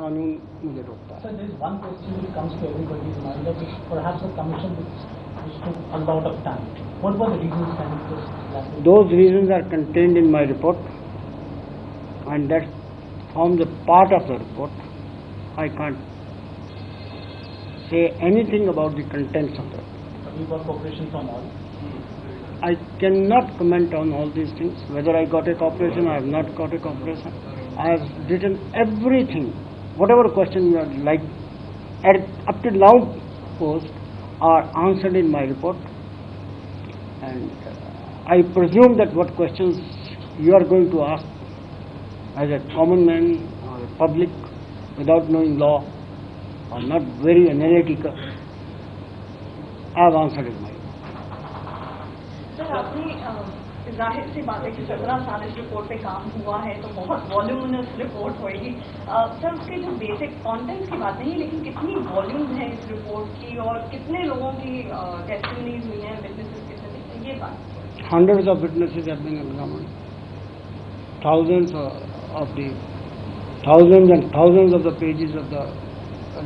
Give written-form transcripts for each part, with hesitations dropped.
कानून मुझे रोकता है। Sir, there is one question which comes to everybody's mind that perhaps the commission took a lot of time. What were the reasons? Can you just elaborate? Those reasons are contained in my report, and that forms a part of the report. I can't say anything about the contents of the report. You got cooperation from all. I cannot comment on all these things, whether I got a cooperation or I have not got a cooperation. I have written everything, whatever question you have like, up to now posed are answered in my report. And I presume that what questions you are going to ask as a common man or a public without knowing law or not very analytical, I have answered in my report. Sir, आपने जाहिर सी बात है कि 17 साल इस report पे काम हुआ है तो बहुत वॉल्यूमिनस रिपोर्ट होगी। सर, उसके जो बेसिक कंटेंट्स की बात नहीं, लेकिन कितनी वॉल्यूम है इस रिपोर्ट की और कितने लोगों की टेस्टिमनीज हुई हैं, विटनेसेस कितने थे, ये बात। Hundreds of witnesses have been examined. Thousands and thousands of the pages of the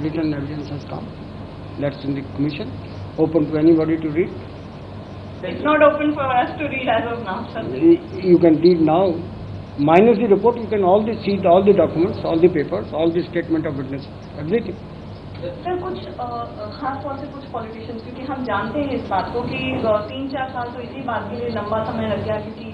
written evidence has come. That's in the commission, open to anybody to read. It's not open for us to read as of now, sir. You can read now. Minus the report, you can see all the documents, all the papers, all the statement of witnesses, everything. Sir, कुछ खास तौर से कुछ politicians, क्योंकि हम जानते हैं इस बात को कि 3-4 साल तो इसी बात के लिए लंबा समय लग गया, क्योंकि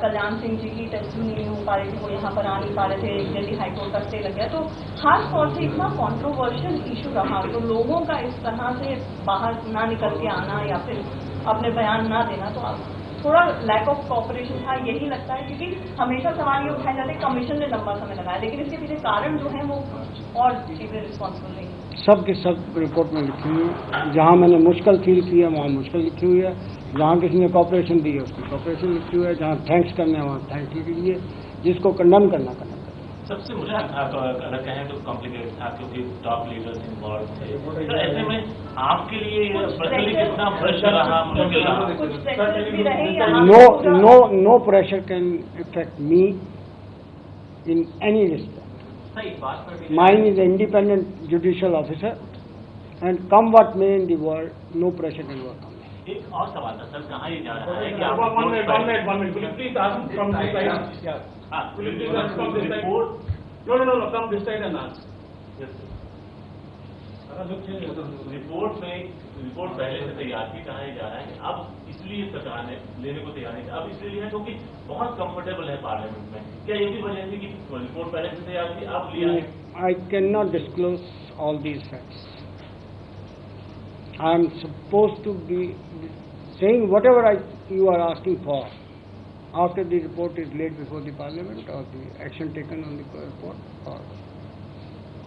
कल्याण सिंह जी की टेस्टिमनी नहीं हो पा रही थी, वो यहाँ पर आ नहीं पा रहे थे, दिल्ली हाईकोर्ट तक स्टे लग गया। तो खास तौर से इतना कॉन्ट्रोवर्शियल इशू रहा, तो लोगों का इस तरह से बाहर ना निकल के आना या फिर अपने बयान ना देना, तो थोड़ा लैक ऑफ कोऑपरेशन था, यही लगता है। क्योंकि हमेशा सवाल ये उठाए जाते हैं कमीशन ने लंबा समय लगाया, लेकिन इसके पीछे कारण जो है वो और चीजें रिस्पॉन्सिबल नहीं। सब की सब रिपोर्ट में लिखी हुई है। जहाँ मैंने मुश्किल फील किया वहाँ मुश्किल लिखी हुई है, जहाँ किसी ने कॉपरेशन दी है उसकी कॉपरेशन लिखी हुई है, जहाँ थैंक्स करने हैं वहाँ थैंक्स लिखी हुई है, जिसको कंडम करना करना। सबसे मुझे अगर कहें तो कॉम्प्लिकेटेड था, क्योंकि टॉप लीडर्स इन्वॉल्व थे, तो ऐसे में आपके लिए पर्सनली कितना प्रेशर रहा, मुश्किल रहा? No pressure can affect me in any respect. Mine is an independent judicial officer, and come what may in the world, no pressure can work on me. एक और सवाल था सर, कहाँ ये जा रहा है कि आप one minute. Will you please ask from this side? Yeah. Will you please ask from this side? No. From this side and ask. Yes, sir. Report पहले से तैयार थी, कहाँ ये जा रहा है? अब इसलिए सरकार ने लेने को तैयार नहीं था, अब इसलिए लिया क्योंकि बहुत कंफर्टेबल है पार्लियामेंट में। क्या ये भी वजह थी कि रिपोर्ट पहले से तैयार थी, अब लिया है? I cannot disclose all these facts. I am supposed to be saying whatever you are asking for after the report is laid before the parliament or the action taken on the report, or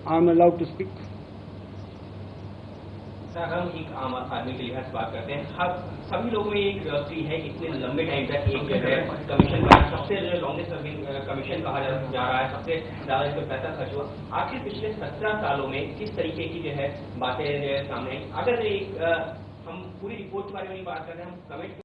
I am allowed to speak. Sir, हम एक आम आदमी के लिहाज बात करते हैं, सभी लोगों में एक क्यूरियोसिटी है, इतने लंबे टाइम तक एक जो है कमीशन का सबसे लॉन्गेस्ट सर्विंग कमीशन कहा जा रहा है, सबसे ज्यादा इस पर पैसा खर्च हुआ। आखिर पिछले 17 सालों में किस तरीके की जो है बातें सामने आई? अगर एक हम पूरी रिपोर्ट के बारे में बात कर रहे हैं, हम कमेंट